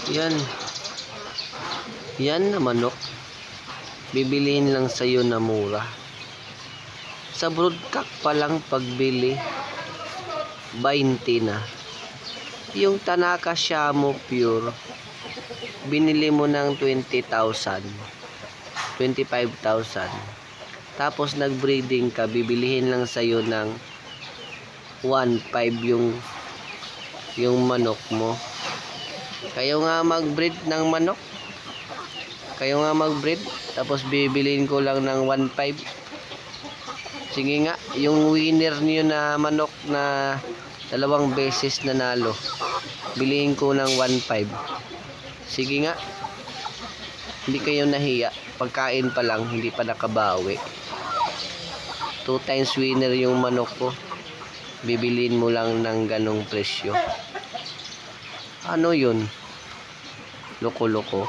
Yan. Yan na manok. Bibilihin lang sa'yo na mura. Sa broodcock pa lang pagbili, 20 na. Yung Tanaka Shamo Pure, binili mo ng 20,000. 25,000. Tapos nagbreeding ka, bibilihin lang sa'yo ng 1,500 yung manok mo. Kayo nga mag-breed ng manok. Kayo nga mag-breed. Tapos bibiliin ko lang ng 1,500. Sige nga, yung winner niyo na manok na 2 beses nanalo, bilihin ko ng 1,500. Sige nga. Hindi kayo nahiya. Pagkain pa lang, hindi pa nakabawi. 2 times winner yung manok ko. Bibiliin mo lang ng ganong presyo. Ano yun? Loko-loko.